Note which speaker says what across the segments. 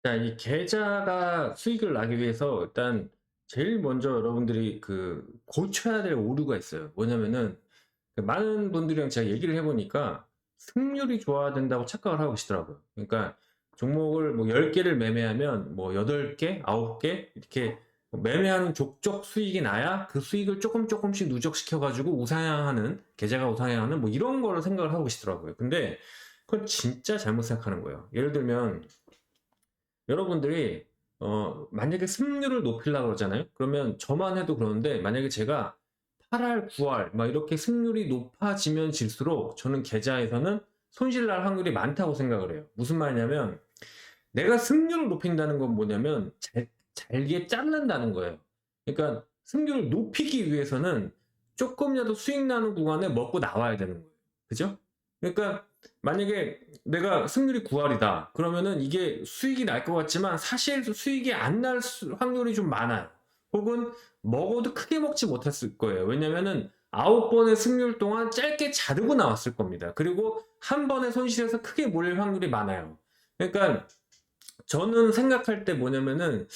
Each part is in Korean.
Speaker 1: 자, 이 계좌가 수익을 나기 위해서 일단 제일 먼저 여러분들이 고쳐야 될 오류가 있어요. 뭐냐면은 많은 분들이랑 제가 얘기를 해보니까 승률이 좋아야 된다고 착각을 하고 계시더라고요. 그러니까 종목을 뭐 10개를 매매하면 뭐 8개, 9개 이렇게 매매하는 족족 수익이 나야 그 수익을 조금 조금씩 누적시켜가지고 우상향하는, 계좌가 우상향하는 뭐 이런 거를 생각을 하고 계시더라고요. 근데 그건 진짜 잘못 생각하는 거예요. 예를 들면 여러분들이 만약에 승률을 높이려고 그러잖아요. 그러면 저만 해도 그러는데 만약에 제가 8할, 9할 막 이렇게 승률이 높아지면 질수록 저는 계좌에서는 손실 날 확률이 많다고 생각을 해요. 무슨 말이냐면 내가 승률을 높인다는 건 뭐냐면 잘게 자른다는 거예요. 그러니까 승률을 높이기 위해서는 조금이라도 수익 나는 구간에 먹고 나와야 되는 거예요. 그죠? 그러니까 만약에 내가 승률이 9할이다. 그러면은 이게 수익이 날 것 같지만 사실 수익이 안 날 확률이 좀 많아요. 혹은 먹어도 크게 먹지 못했을 거예요. 왜냐면은 9번의 승률 동안 짧게 자르고 나왔을 겁니다. 그리고 한 번의 손실에서 크게 몰릴 확률이 많아요. 그러니까 저는 생각할 때 뭐냐면은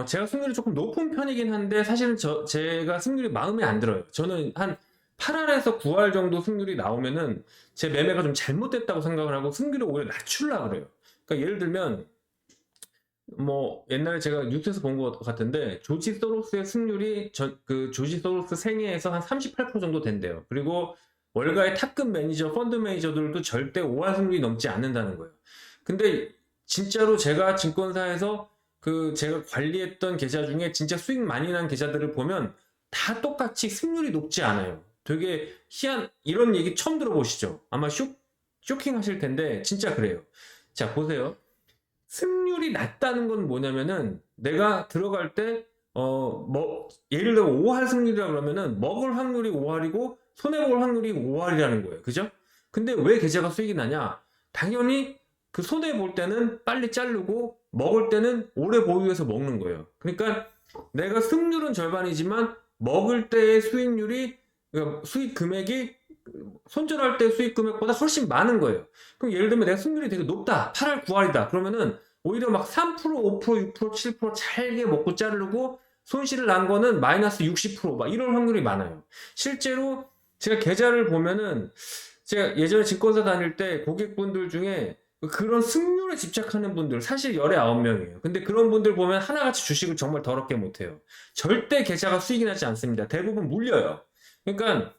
Speaker 1: 제가 승률이 조금 높은 편이긴 한데 사실은 제가 승률이 마음에 안 들어요. 저는 한 8할에서 9할 정도 승률이 나오면은 제 매매가 좀 잘못됐다고 생각을 하고 승률을 오히려 낮추려고 그래요. 그러니까 예를 들면 뭐 옛날에 제가 뉴스에서 본 것 같은데 조지 소로스의 승률이 조지 소로스 생애에서 한 38% 정도 된대요. 그리고 월가의 탑급 매니저, 펀드 매니저들도 절대 5할 승률이 넘지 않는다는 거예요. 근데 진짜로 제가 증권사에서 제가 관리했던 계좌 중에 진짜 수익 많이 난 계좌들을 보면 다 똑같이 승률이 높지 않아요. 되게 이런 얘기 처음 들어보시죠? 아마 쇼킹 하실 텐데 진짜 그래요. 자, 보세요. 승률이 낮다는 건 뭐냐면은 내가 들어갈 때 예를 들어 5할 승률이라 그러면은 먹을 확률이 5할이고 손해볼 확률이 5할이라는 거예요. 그죠? 근데 왜 계좌가 수익이 나냐? 당연히 그 손해볼 때는 빨리 자르고 먹을 때는 오래 보유해서 먹는 거예요. 그러니까 내가 승률은 절반이지만 먹을 때의 수익률이 그러니까 수익 금액이 손절할 때 수익 금액보다 훨씬 많은 거예요. 그럼 예를 들면 내가 승률이 되게 높다. 8할, 9할이다. 그러면은 오히려 막 3%, 5%, 6%, 7% 잘게 먹고 자르고 손실을 난 거는 마이너스 60%막 이런 확률이 많아요. 실제로 제가 계좌를 보면은 제가 예전에 증권사 다닐 때 고객분들 중에 그런 승률에 집착하는 분들 사실 열에 9명이에요. 근데 그런 분들 보면 하나같이 주식을 정말 더럽게 못해요. 절대 계좌가 수익이 나지 않습니다. 대부분 물려요. 그러니까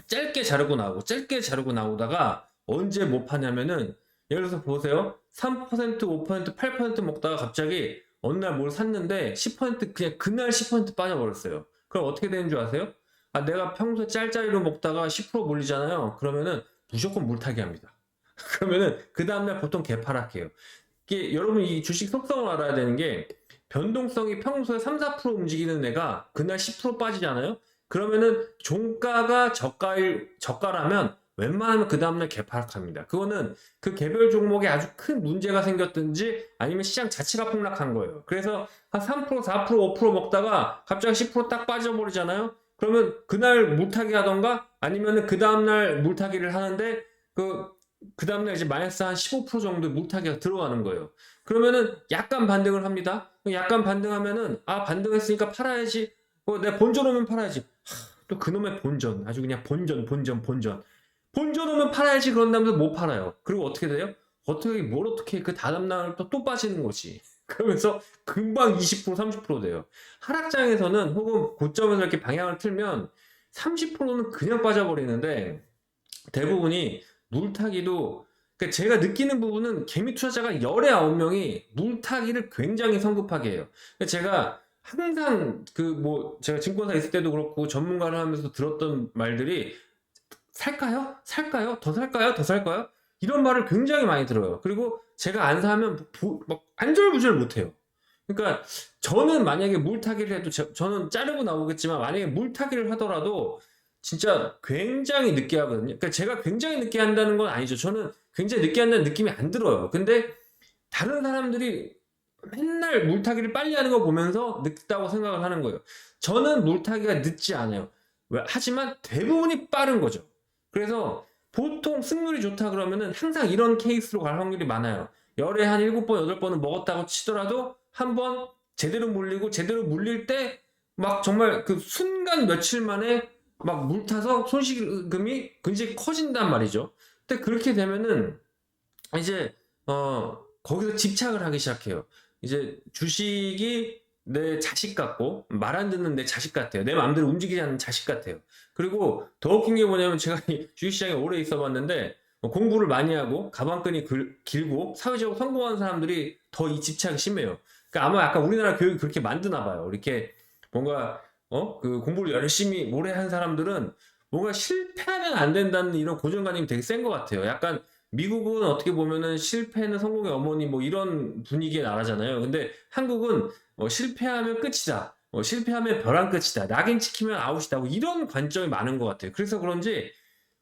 Speaker 1: 짧게 자르고 나오고 짧게 자르고 나오다가 언제 못 파냐면은 예를 들어서 보세요. 3%, 5%, 8% 먹다가 갑자기 어느 날 뭘 샀는데 10% 그냥 그날 10% 빠져버렸어요. 그럼 어떻게 되는 줄 아세요? 아, 내가 평소에 짤짤이로 먹다가 10% 몰리잖아요. 그러면은 무조건 물타기 합니다. 그러면은 그 다음날 보통 개파락해요. 이게 여러분 이 주식 속성을 알아야 되는 게 변동성이 평소에 3, 4% 움직이는 애가 그날 10% 빠지잖아요. 그러면은 종가가 저가라면 웬만하면 그 다음날 개파락합니다. 그거는 그 개별 종목에 아주 큰 문제가 생겼든지 아니면 시장 자체가 폭락한 거예요. 그래서 한 3%, 4%, 5% 먹다가 갑자기 10%딱 빠져버리잖아요. 그러면 그날 물타기 하던가 아니면은 그 다음날 물타기를 하는데 그 다음날 이제 마이너스 한 15% 정도 물타기가 들어가는 거예요. 그러면은 약간 반등을 합니다. 약간 반등하면은 아 반등했으니까 팔아야지. 내가 본전 오면 팔아야지. 또 그놈의 본전 아주 그냥 본전 오면 팔아야지 그런 다음에 못 팔아요. 그리고 어떻게 돼요? 어떻게 그 다음날 또 빠지는 거지. 그러면서 금방 20% 30% 돼요. 하락장에서는 혹은 고점에서 이렇게 방향을 틀면 30%는 그냥 빠져버리는데 대부분이 물타기도 그러니까 제가 느끼는 부분은 개미 투자자가 열의 9명이 물타기를 굉장히 성급하게 해요. 그러니까 제가 항상 제가 증권사 있을 때도 그렇고 전문가를 하면서 들었던 말들이 살까요? 살까요? 더 살까요? 더 살까요? 이런 말을 굉장히 많이 들어요. 그리고 제가 안 사면 막 안절부절 못해요. 그러니까 저는 만약에 물타기를 해도 저는 자르고 나오겠지만 만약에 물타기를 하더라도 진짜 굉장히 늦게 하거든요. 그러니까 제가 굉장히 늦게 한다는 건 아니죠. 저는 굉장히 늦게 한다는 느낌이 안 들어요. 근데 다른 사람들이 맨날 물타기를 빨리 하는 거 보면서 늦다고 생각을 하는 거예요. 저는 물타기가 늦지 않아요. 하지만 대부분이 빠른 거죠. 그래서 보통 승률이 좋다 그러면은 항상 이런 케이스로 갈 확률이 많아요. 열에 한 7번, 8번은 먹었다고 치더라도 한 번 제대로 물리고 제대로 물릴 때 막 정말 그 순간 며칠 만에 막 물타서 손실금이 굉장히 커진단 말이죠. 근데 그렇게 되면은 이제 거기서 집착을 하기 시작해요. 이제 주식이 내 자식 같고 말 안 듣는 내 자식 같아요. 내 마음대로 움직이지 않는 자식 같아요. 그리고 더 웃긴 게 뭐냐면 제가 이 주식시장에 오래 있어 봤는데 공부를 많이 하고 가방끈이 길고 사회적으로 성공한 사람들이 더 이 집착이 심해요. 그러니까 아마 약간 우리나라 교육이 그렇게 만드나 봐요. 이렇게 뭔가 그 공부를 열심히 오래 한 사람들은 뭔가 실패하면 안 된다는 이런 고정관념이 되게 센 것 같아요. 약간 미국은 어떻게 보면은 실패는 성공의 어머니 뭐 이런 분위기의 나라잖아요. 근데 한국은 실패하면 끝이다. 실패하면 벼랑 끝이다. 낙인 찍히면 아웃이다. 뭐 이런 관점이 많은 것 같아요. 그래서 그런지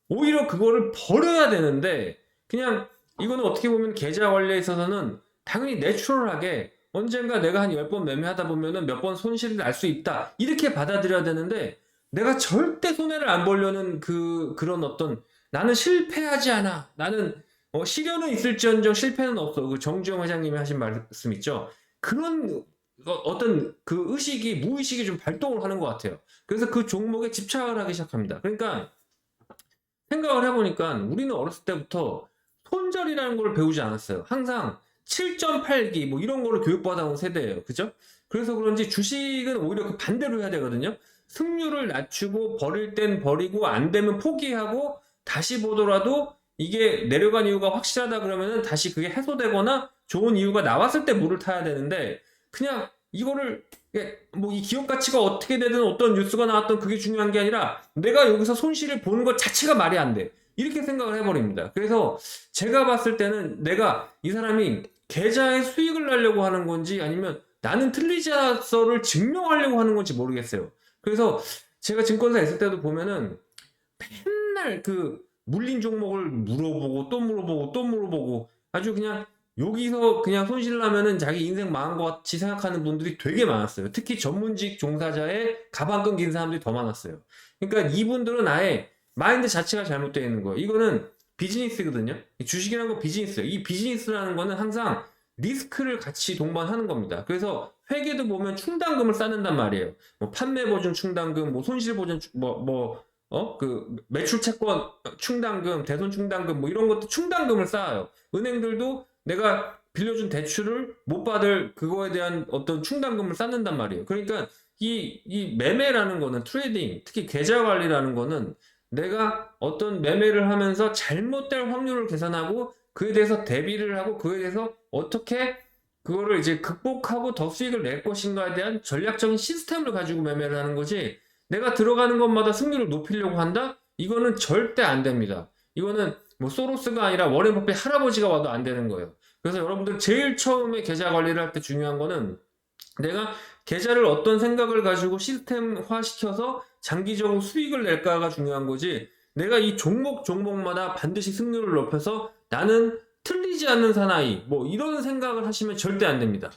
Speaker 1: 오히려 그거를 버려야 되는데 그냥 이거는 어떻게 보면 계좌 관리에 있어서는 당연히 내추럴하게 언젠가 내가 한 10번 매매하다 보면은 몇 번 손실을 날 수 있다. 이렇게 받아들여야 되는데 내가 절대 손해를 안 보려는 그런 어떤 나는 실패하지 않아. 나는 시련은 있을지언정 실패는 없어. 그 정주영 회장님이 하신 말씀 있죠. 그런 어떤 그 의식이 무의식이 좀 발동을 하는 것 같아요. 그래서 그 종목에 집착을 하기 시작합니다. 그러니까 생각을 해보니까 우리는 어렸을 때부터 손절이라는 걸 배우지 않았어요. 항상 7.8기 뭐 이런 거를 교육받아온 세대예요. 그죠? 그래서 그런지 주식은 오히려 그 반대로 해야 되거든요. 승률을 낮추고 버릴 땐 버리고 안 되면 포기하고 다시 보더라도 이게 내려간 이유가 확실하다 그러면은 다시 그게 해소되거나 좋은 이유가 나왔을 때 물을 타야 되는데 그냥 이거를 뭐 이 기업 가치가 어떻게 되든 어떤 뉴스가 나왔던 그게 중요한 게 아니라 내가 여기서 손실을 보는 것 자체가 말이 안 돼. 이렇게 생각을 해버립니다. 그래서 제가 봤을 때는 내가 이 사람이 계좌에 수익을 내려고 하는 건지 아니면 나는 틀리지 않았어를 증명하려고 하는 건지 모르겠어요. 그래서 제가 증권사에 있을 때도 보면은 맨날 그 물린 종목을 물어보고 또 물어보고 또 물어보고 아주 그냥 여기서 그냥 손실 나면은 자기 인생 망한 것 같이 생각하는 분들이 되게 많았어요. 특히 전문직 종사자의 가방 끈긴 사람들이 더 많았어요. 그러니까 이분들은 아예 마인드 자체가 잘못되어 있는 거예요. 이거는 비즈니스거든요. 주식이라는 건 비즈니스예요. 이 비즈니스라는 거는 항상 리스크를 같이 동반하는 겁니다. 그래서 회계도 보면 충당금을 쌓는단 말이에요. 뭐 판매 보증 충당금, 뭐 손실 보증, 그 매출 채권 충당금, 대손 충당금, 뭐 이런 것도 충당금을 쌓아요. 은행들도 내가 빌려준 대출을 못 받을 그거에 대한 어떤 충당금을 쌓는단 말이에요. 그러니까 이 매매라는 거는 트레이딩, 특히 계좌 관리라는 거는 내가 어떤 매매를 하면서 잘못될 확률을 계산하고 그에 대해서 대비를 하고 그에 대해서 어떻게 그거를 이제 극복하고 더 수익을 낼 것인가에 대한 전략적인 시스템을 가지고 매매를 하는 거지 내가 들어가는 것마다 승률을 높이려고 한다? 이거는 절대 안 됩니다. 이거는 뭐 소로스가 아니라 워렌 버핏 할아버지가 와도 안 되는 거예요. 그래서 여러분들 제일 처음에 계좌 관리를 할 때 중요한 거는 내가 계좌를 어떤 생각을 가지고 시스템화 시켜서 장기적으로 수익을 낼까가 중요한 거지 내가 이 종목마다 반드시 승률을 높여서 나는 틀리지 않는 사나이 뭐 이런 생각을 하시면 절대 안 됩니다.